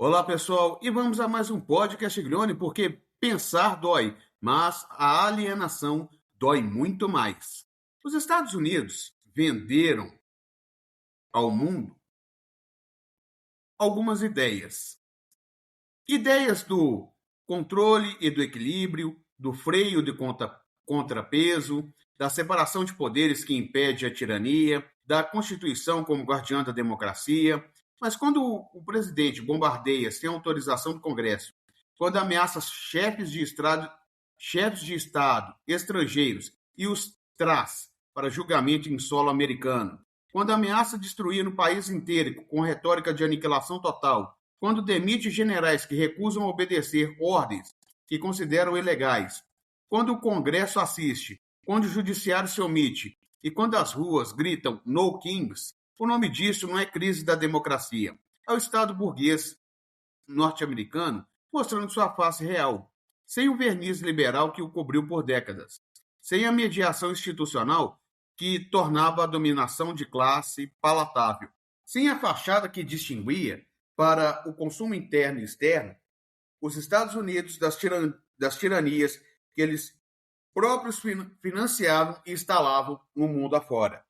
Olá, pessoal, e vamos a mais um podcast Grione, porque pensar dói, mas a alienação dói muito mais. Os Estados Unidos venderam ao mundo algumas ideias. Ideias do controle e do equilíbrio, do freio de contrapeso, da separação de poderes que impede a tirania, da Constituição como guardiã da democracia. Mas quando o presidente bombardeia sem autorização do Congresso, quando ameaça chefes de Estado estrangeiros e os traz para julgamento em solo americano, quando ameaça destruir o país inteiro com retórica de aniquilação total, quando demite generais que recusam obedecer ordens que consideram ilegais, quando o Congresso assiste, quando o Judiciário se omite e quando as ruas gritam "No Kings", o nome disso não é crise da democracia, é o Estado burguês norte-americano mostrando sua face real, sem o verniz liberal que o cobriu por décadas, sem a mediação institucional que tornava a dominação de classe palatável, sem a fachada que distinguia, para o consumo interno e externo, os Estados Unidos das tiranias que eles próprios financiavam e instalavam no mundo afora.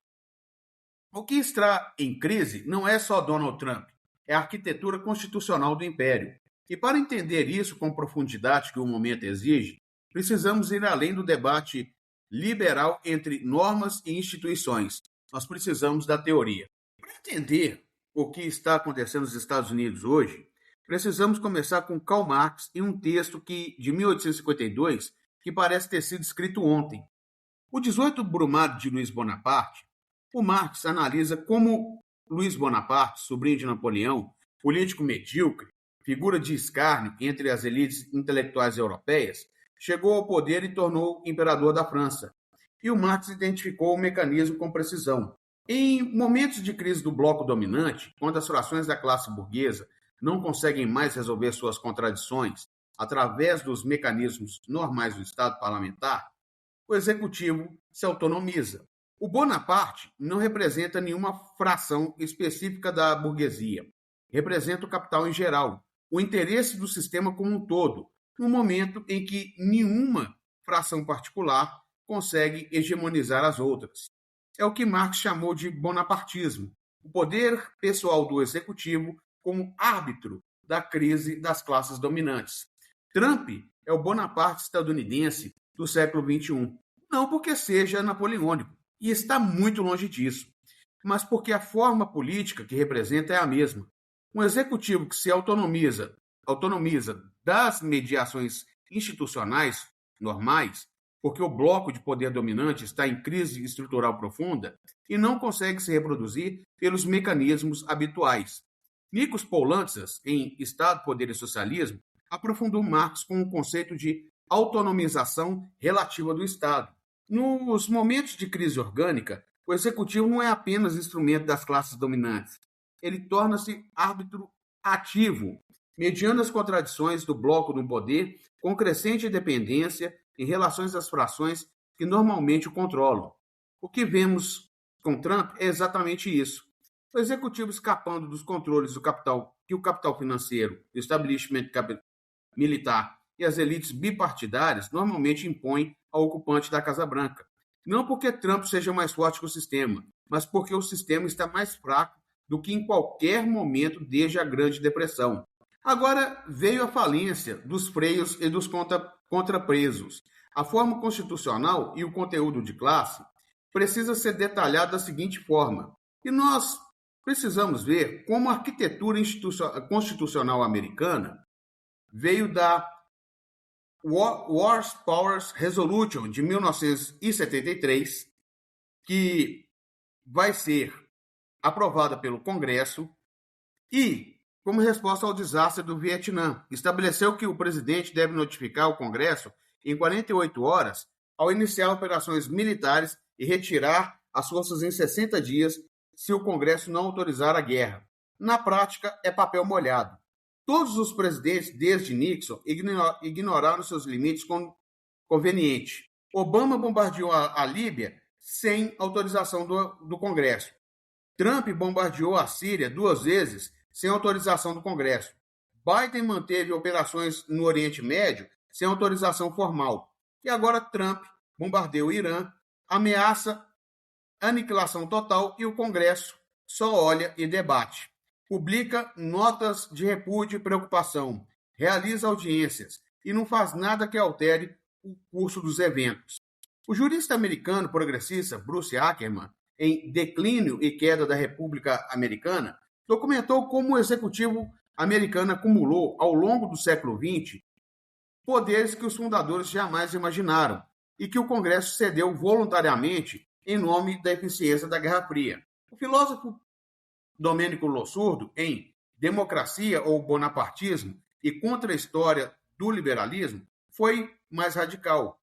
O que está em crise não é só Donald Trump, é a arquitetura constitucional do império. E para entender isso com profundidade que o momento exige, precisamos ir além do debate liberal entre normas e instituições. Nós precisamos da teoria. Para entender o que está acontecendo nos Estados Unidos hoje, precisamos começar com Karl Marx e um texto de 1852 que parece ter sido escrito ontem. O 18 Brumário de Luiz Bonaparte, o Marx analisa como Luiz Bonaparte, sobrinho de Napoleão, político medíocre, figura de escárnio entre as elites intelectuais europeias, chegou ao poder e tornou imperador da França. E o Marx identificou o mecanismo com precisão. Em momentos de crise do bloco dominante, quando as frações da classe burguesa não conseguem mais resolver suas contradições através dos mecanismos normais do Estado parlamentar, o executivo se autonomiza. O Bonaparte não representa nenhuma fração específica da burguesia. Representa o capital em geral, o interesse do sistema como um todo, no momento em que nenhuma fração particular consegue hegemonizar as outras. É o que Marx chamou de bonapartismo, o poder pessoal do executivo como árbitro da crise das classes dominantes. Trump é o Bonaparte estadunidense do século XXI. Não porque seja napoleônico, e está muito longe disso, mas porque a forma política que representa é a mesma. Um executivo que se autonomiza das mediações institucionais normais, porque o bloco de poder dominante está em crise estrutural profunda e não consegue se reproduzir pelos mecanismos habituais. Nikos Poulantzas, em Estado, Poder e Socialismo, aprofundou Marx com o conceito de autonomização relativa do Estado. Nos momentos de crise orgânica, o executivo não é apenas instrumento das classes dominantes. Ele torna-se árbitro ativo, mediando as contradições do bloco do poder com crescente dependência em relações às frações que normalmente o controlam. O que vemos com Trump é exatamente isso. O executivo escapando dos controles do capital, que o capital financeiro, o establishment militar e as elites bipartidárias normalmente impõem ao ocupante da Casa Branca. Não porque Trump seja mais forte que o sistema, mas porque o sistema está mais fraco do que em qualquer momento desde a Grande Depressão. Agora veio a falência dos freios e dos contrapresos. A forma constitucional e o conteúdo de classe precisa ser detalhado da seguinte forma. E nós precisamos ver como a arquitetura constitucional americana veio da War Powers Resolution de 1973, que vai ser aprovada pelo Congresso e, como resposta ao desastre do Vietnã, estabeleceu que o presidente deve notificar o Congresso em 48 horas ao iniciar operações militares e retirar as forças em 60 dias se o Congresso não autorizar a guerra. Na prática, é papel molhado. Todos os presidentes, desde Nixon, ignoraram seus limites convenientes. Obama bombardeou a Líbia sem autorização do Congresso. Trump bombardeou a Síria 2 vezes sem autorização do Congresso. Biden manteve operações no Oriente Médio sem autorização formal. E agora Trump bombardeia o Irã, ameaça aniquilação total e o Congresso só olha e debate. Publica notas de repúdio e preocupação, realiza audiências e não faz nada que altere o curso dos eventos. O jurista americano progressista Bruce Ackerman, em Declínio e Queda da República Americana, documentou como o executivo americano acumulou, ao longo do século XX, poderes que os fundadores jamais imaginaram e que o Congresso cedeu voluntariamente em nome da eficiência da Guerra Fria. O filósofo Domênico Lossurdo, em Democracia ou Bonapartismo e Contra a História do Liberalismo, foi mais radical.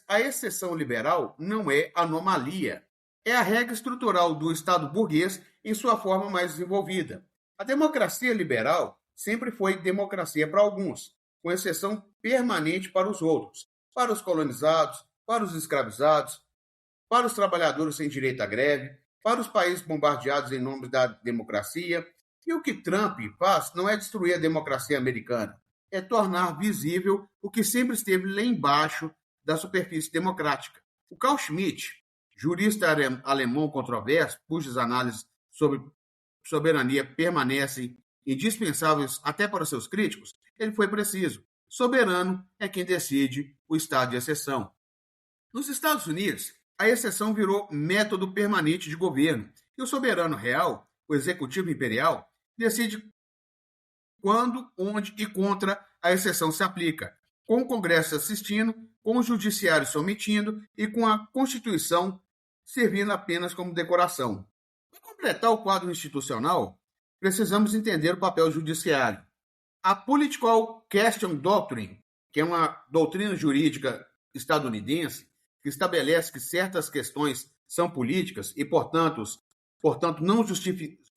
A exceção liberal não é anomalia. É a regra estrutural do Estado burguês em sua forma mais desenvolvida. A democracia liberal sempre foi democracia para alguns, com exceção permanente para os outros, para os colonizados, para os escravizados, para os trabalhadores sem direito à greve, para os países bombardeados em nome da democracia. E o que Trump faz não é destruir a democracia americana, é tornar visível o que sempre esteve lá embaixo da superfície democrática. O Carl Schmitt, jurista alemão controverso, cujas análises sobre soberania permanecem indispensáveis até para seus críticos, ele foi preciso. Soberano é quem decide o estado de exceção. Nos Estados Unidos, a exceção virou método permanente de governo e o soberano real, o executivo imperial, decide quando, onde e contra a exceção se aplica, com o Congresso assistindo, com o Judiciário se omitindo e com a Constituição servindo apenas como decoração. Para completar o quadro institucional, precisamos entender o papel judiciário. A Political Question Doctrine, que é uma doutrina jurídica estadunidense, que estabelece que certas questões são políticas e, portanto não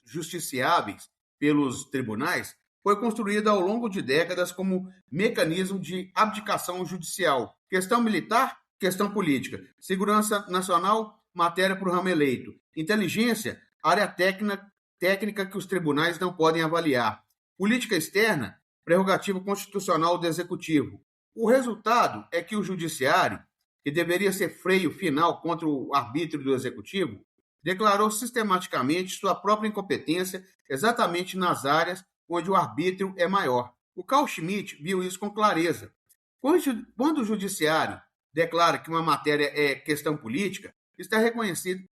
justiciáveis pelos tribunais, foi construída ao longo de décadas como mecanismo de abdicação judicial. Questão militar, questão política. Segurança nacional, matéria para o ramo eleito. Inteligência, área técnica que os tribunais não podem avaliar. Política externa, prerrogativa constitucional do executivo. O resultado é que o judiciário, que deveria ser freio final contra o arbítrio do executivo, declarou sistematicamente sua própria incompetência exatamente nas áreas onde o arbítrio é maior. O Carl Schmitt viu isso com clareza. Quando o judiciário declara que uma matéria é questão política, está reconhecendo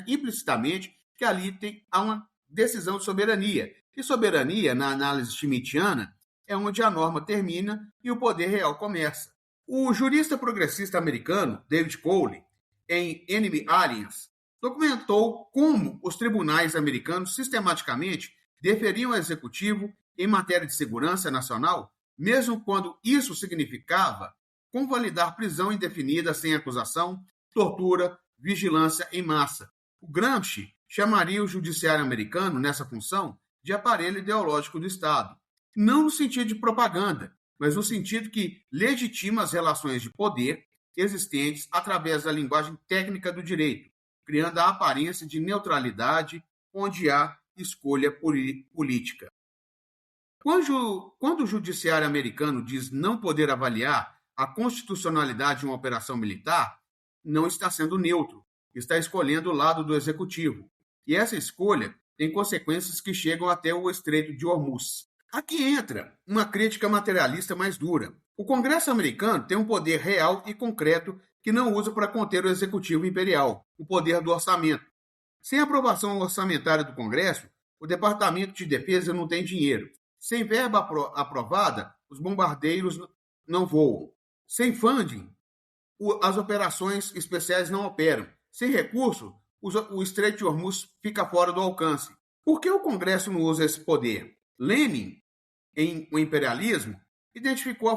implicitamente que ali há uma decisão de soberania. E soberania, na análise schmittiana, é onde a norma termina e o poder real começa. O jurista progressista americano David Cole, em Enemy Aliens, documentou como os tribunais americanos sistematicamente deferiam ao executivo em matéria de segurança nacional, mesmo quando isso significava convalidar prisão indefinida sem acusação, tortura, vigilância em massa. O Gramsci chamaria o judiciário americano, nessa função, de aparelho ideológico do Estado. Não no sentido de propaganda, mas no sentido que legitima as relações de poder existentes através da linguagem técnica do direito, criando a aparência de neutralidade onde há escolha política. Quando o judiciário americano diz não poder avaliar a constitucionalidade de uma operação militar, não está sendo neutro, está escolhendo o lado do executivo. E essa escolha tem consequências que chegam até o Estreito de Hormuz. Aqui entra uma crítica materialista mais dura. O Congresso americano tem um poder real e concreto que não usa para conter o executivo imperial, o poder do orçamento. Sem aprovação orçamentária do Congresso, o Departamento de Defesa não tem dinheiro. Sem verba aprovada, os bombardeiros não voam. Sem funding, as operações especiais não operam. Sem recurso, o Estreito de Hormuz fica fora do alcance. Por que o Congresso não usa esse poder? Lenin, em O Imperialismo, identificou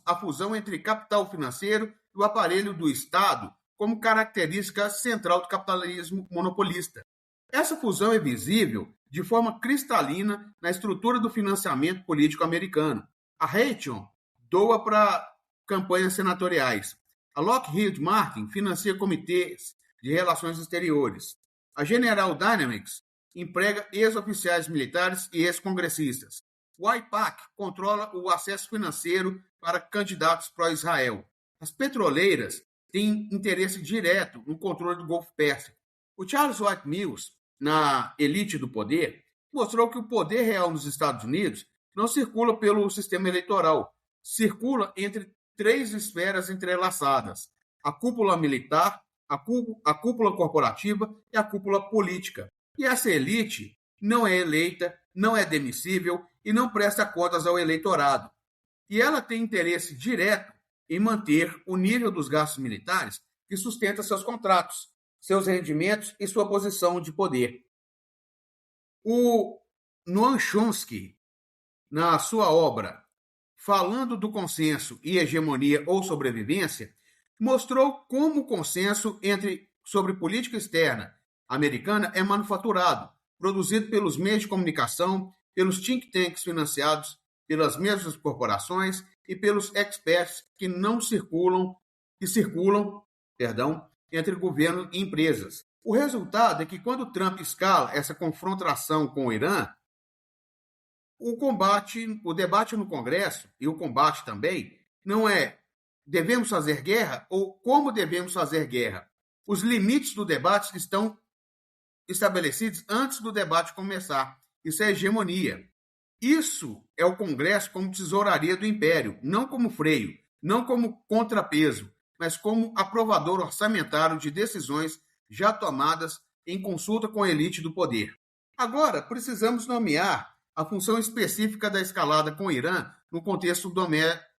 a fusão entre capital financeiro e o aparelho do Estado como característica central do capitalismo monopolista. Essa fusão é visível de forma cristalina na estrutura do financiamento político americano. A Raytheon doa para campanhas senatoriais. A Lockheed Martin financia comitês de relações exteriores. A General Dynamics emprega ex-oficiais militares e ex-congressistas. O AIPAC controla o acesso financeiro para candidatos pró-Israel. As petroleiras têm interesse direto no controle do Golfo Pérsico. O Charles White Mills, na Elite do Poder, mostrou que o poder real nos Estados Unidos não circula pelo sistema eleitoral, circula entre três esferas entrelaçadas: a cúpula militar, a cúpula corporativa e a cúpula política. E essa elite não é eleita, não é demissível e não presta contas ao eleitorado. E ela tem interesse direto em manter o nível dos gastos militares que sustenta seus contratos, seus rendimentos e sua posição de poder. O Noam Chomsky, na sua obra Falando do Consenso e Hegemonia ou Sobrevivência, mostrou como o consenso sobre política externa americana é manufaturado, produzido pelos meios de comunicação, pelos think tanks financiados pelas mesmas corporações e pelos experts que circulam, entre governo e empresas. O resultado é que quando Trump escala essa confrontação com o Irã, o debate no Congresso e o combate também não é devemos fazer guerra ou como devemos fazer guerra. Os limites do debate estão estabelecidos antes do debate começar. Isso é hegemonia. Isso é o Congresso como tesouraria do Império, não como freio, não como contrapeso, mas como aprovador orçamentário de decisões já tomadas em consulta com a elite do poder. Agora, precisamos nomear a função específica da escalada com o Irã no contexto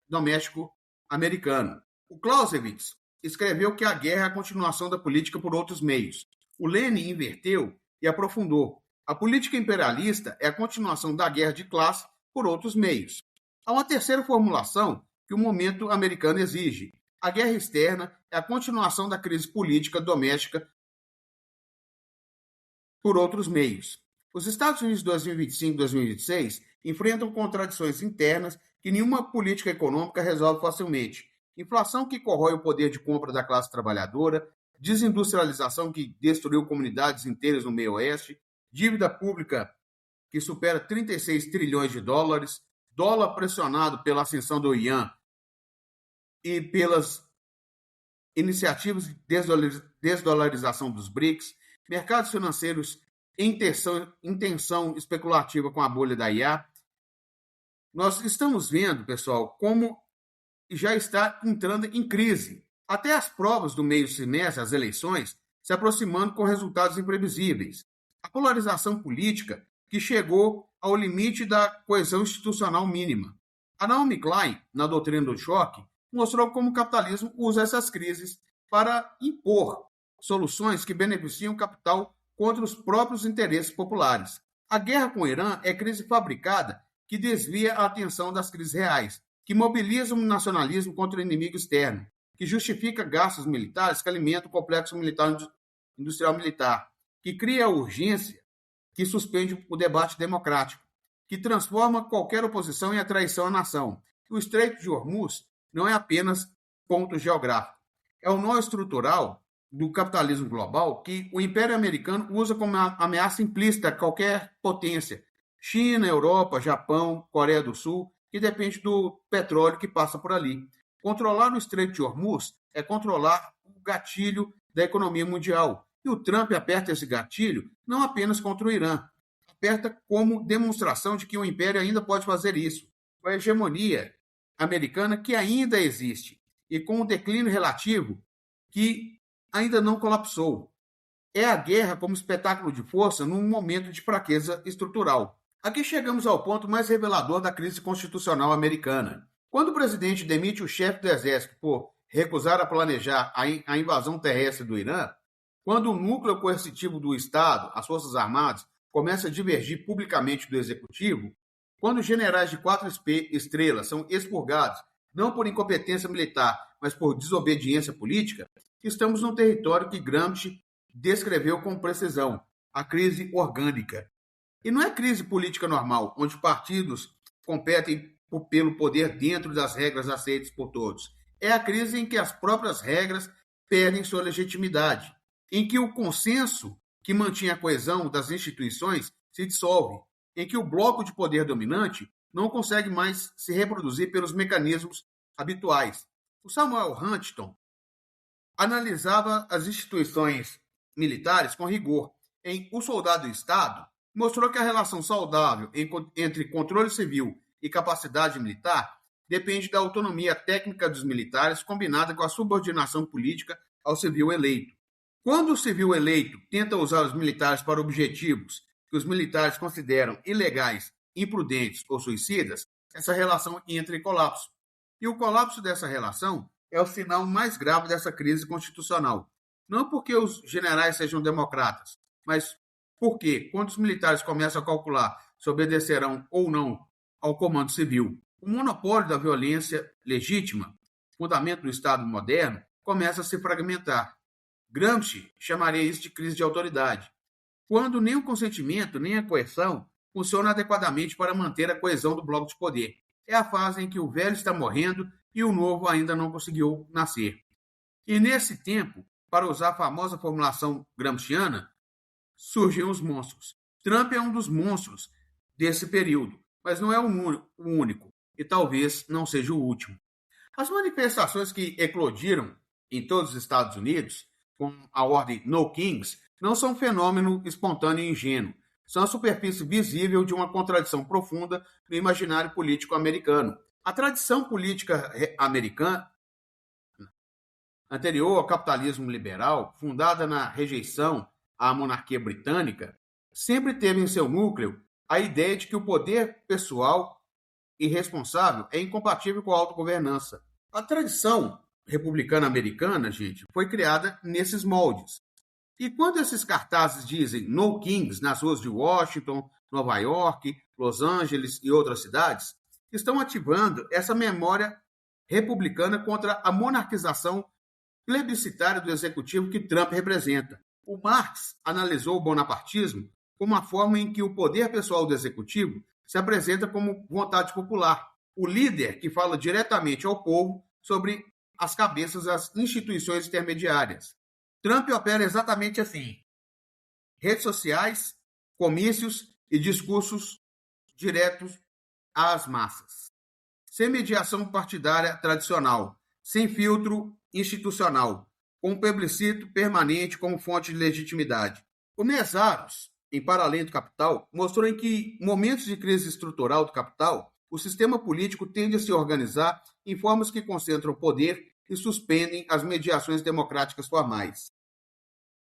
doméstico americano. O Clausewitz escreveu que a guerra é a continuação da política por outros meios. O Lenin inverteu e aprofundou. A política imperialista é a continuação da guerra de classe por outros meios. Há uma terceira formulação que o momento americano exige. A guerra externa é a continuação da crise política doméstica por outros meios. Os Estados Unidos de 2025 e 2026 enfrentam contradições internas que nenhuma política econômica resolve facilmente. Inflação que corrói o poder de compra da classe trabalhadora, desindustrialização que destruiu comunidades inteiras no meio-oeste, dívida pública que supera 36 trilhões de dólares, dólar pressionado pela ascensão do Yuan e pelas iniciativas de desdolarização dos BRICS, mercados financeiros em tensão especulativa com a bolha da IA. Nós estamos vendo, pessoal, como já está entrando em crise. Até as provas do meio semestre, as eleições, se aproximando com resultados imprevisíveis. A polarização política que chegou ao limite da coesão institucional mínima. A Naomi Klein, na doutrina do choque, mostrou como o capitalismo usa essas crises para impor soluções que beneficiam o capital contra os próprios interesses populares. A guerra com o Irã é crise fabricada que desvia a atenção das crises reais, que mobiliza o nacionalismo contra o inimigo externo, que justifica gastos militares que alimentam o complexo industrial militar, que cria a urgência, que suspende o debate democrático, que transforma qualquer oposição em a traição à nação. O Estreito de Hormuz não é apenas ponto geográfico, é o nó estrutural do capitalismo global que o Império Americano usa como ameaça implícita a qualquer potência. China, Europa, Japão, Coreia do Sul, que depende do petróleo que passa por ali. Controlar o Estreito de Hormuz é controlar o gatilho da economia mundial. E o Trump aperta esse gatilho não apenas contra o Irã, aperta como demonstração de que o Império ainda pode fazer isso, com a hegemonia americana que ainda existe e com o declínio relativo que ainda não colapsou. É a guerra como espetáculo de força num momento de fraqueza estrutural. Aqui chegamos ao ponto mais revelador da crise constitucional americana. Quando o presidente demite o chefe do exército por recusar a planejar a invasão terrestre do Irã, quando o núcleo coercitivo do Estado, as Forças Armadas, começa a divergir publicamente do executivo, quando os generais de 4 estrelas são expurgados, não por incompetência militar, mas por desobediência política, estamos num território que Gramsci descreveu com precisão, a crise orgânica. E não é crise política normal, onde partidos competem pelo poder dentro das regras aceitas por todos. É a crise em que as próprias regras perdem sua legitimidade, em que o consenso que mantinha a coesão das instituições se dissolve, em que o bloco de poder dominante não consegue mais se reproduzir pelos mecanismos habituais. O Samuel Huntington analisava as instituições militares com rigor. Em O Soldado do Estado, mostrou que a relação saudável entre controle civil e capacidade militar depende da autonomia técnica dos militares combinada com a subordinação política ao civil eleito. Quando o civil eleito tenta usar os militares para objetivos que os militares consideram ilegais, imprudentes ou suicidas, essa relação entra em colapso. E o colapso dessa relação é o sinal mais grave dessa crise constitucional. Não porque os generais sejam democratas, mas porque, quando os militares começam a calcular se obedecerão ou não ao comando civil, o monopólio da violência legítima, fundamento do Estado moderno, começa a se fragmentar. Gramsci chamaria isso de crise de autoridade, quando nem o consentimento nem a coerção funcionam adequadamente para manter a coesão do bloco de poder. É a fase em que o velho está morrendo e o novo ainda não conseguiu nascer. E nesse tempo, para usar a famosa formulação gramsciana, surgem os monstros. Trump é um dos monstros desse período, mas não é o único, e talvez não seja o último. As manifestações que eclodiram em todos os Estados Unidos, com a ordem No Kings, não são um fenômeno espontâneo e ingênuo. São a superfície visível de uma contradição profunda no imaginário político americano. A tradição política americana, anterior ao capitalismo liberal, fundada na rejeição à monarquia britânica, sempre teve em seu núcleo a ideia de que o poder pessoal e responsável é incompatível com a autogovernança. A tradição republicana americana, gente, foi criada nesses moldes. E quando esses cartazes dizem No Kings nas ruas de Washington, Nova York, Los Angeles e outras cidades, estão ativando essa memória republicana contra a monarquização plebiscitária do executivo que Trump representa. O Marx analisou o bonapartismo como uma forma em que o poder pessoal do executivo se apresenta como vontade popular, o líder que fala diretamente ao povo sobre as cabeças das instituições intermediárias. Trump opera exatamente assim: redes sociais, comícios e discursos diretos às massas, sem mediação partidária tradicional, sem filtro institucional, com um plebiscito permanente como fonte de legitimidade. O Mesaros, em Paralelo do Capital, mostrou em que momentos de crise estrutural do capital, o sistema político tende a se organizar em formas que concentram poder e suspendem as mediações democráticas formais.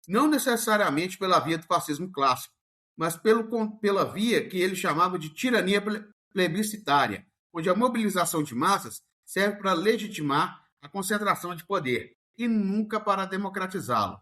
Não necessariamente pela via do fascismo clássico, mas pela via que ele chamava de tirania plebiscitária, onde a mobilização de massas serve para legitimar a concentração de poder e nunca para democratizá-lo.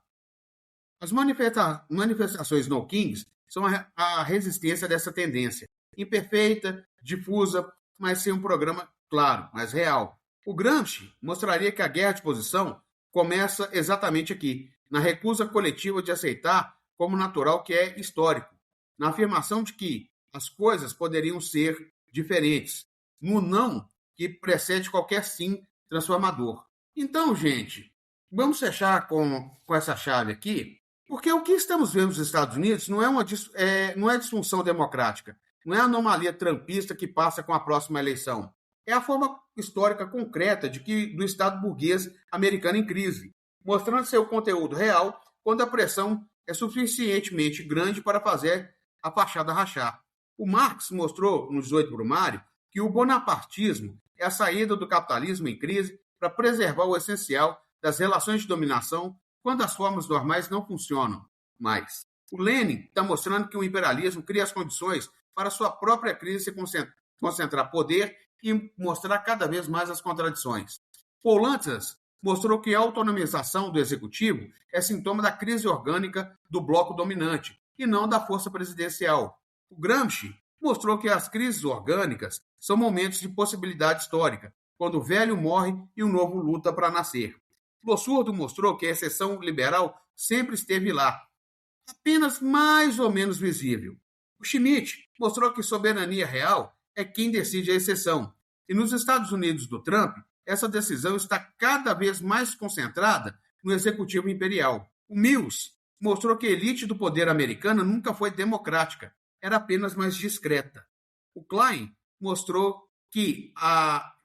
As manifestações No Kings são a resistência dessa tendência, imperfeita, difusa, mas sem um programa claro, mas real. O Gramsci mostraria que a guerra de posição começa exatamente aqui, na recusa coletiva de aceitar como natural que é histórico, na afirmação de que as coisas poderiam ser diferentes, no não que precede qualquer sim transformador. Então, gente, vamos fechar com essa chave aqui, porque o que estamos vendo nos Estados Unidos não é disfunção democrática, não é a anomalia trumpista que passa com a próxima eleição. É a forma histórica concreta do Estado burguês americano em crise, mostrando seu conteúdo real quando a pressão é suficientemente grande para fazer a fachada rachar. O Marx mostrou, no 18 Brumário, que o bonapartismo é a saída do capitalismo em crise para preservar o essencial das relações de dominação quando as formas normais não funcionam mais. O Lenin está mostrando que o imperialismo cria as condições para sua própria crise se concentrar poder e mostrar cada vez mais as contradições. Paul Lantzas mostrou que a autonomização do executivo é sintoma da crise orgânica do bloco dominante e não da força presidencial. O Gramsci mostrou que as crises orgânicas são momentos de possibilidade histórica, quando o velho morre e o novo luta para nascer. Lossurdo mostrou que a exceção liberal sempre esteve lá, apenas mais ou menos visível. O Schmitt mostrou que soberania real é quem decide a exceção. E nos Estados Unidos do Trump, essa decisão está cada vez mais concentrada no executivo imperial. O Mills mostrou que a elite do poder americana nunca foi democrática, era apenas mais discreta. O Klein mostrou que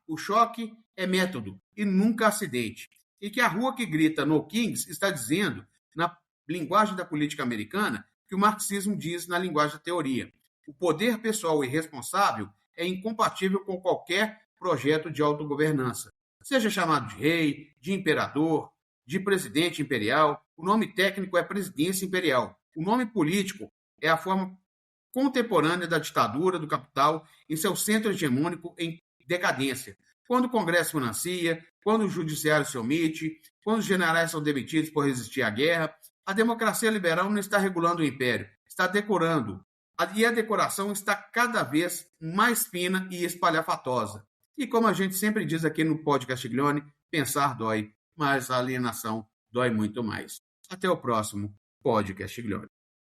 o choque é método e nunca acidente. E que a rua que grita "No Kings" está dizendo, na linguagem da política americana, que o marxismo diz na linguagem da teoria. O poder pessoal irresponsável é incompatível com qualquer projeto de autogovernança. Seja chamado de rei, de imperador, de presidente imperial, o nome técnico é presidência imperial. O nome político é a forma contemporânea da ditadura do capital em seu centro hegemônico em decadência. Quando o Congresso financia, quando o Judiciário se omite, quando os generais são demitidos por resistir à guerra, a democracia liberal não está regulando o império, está decorando. E a decoração está cada vez mais fina e espalhafatosa. E como a gente sempre diz aqui no podcast Castiglione, pensar dói, mas a alienação dói muito mais. Até o próximo podcast Castiglione.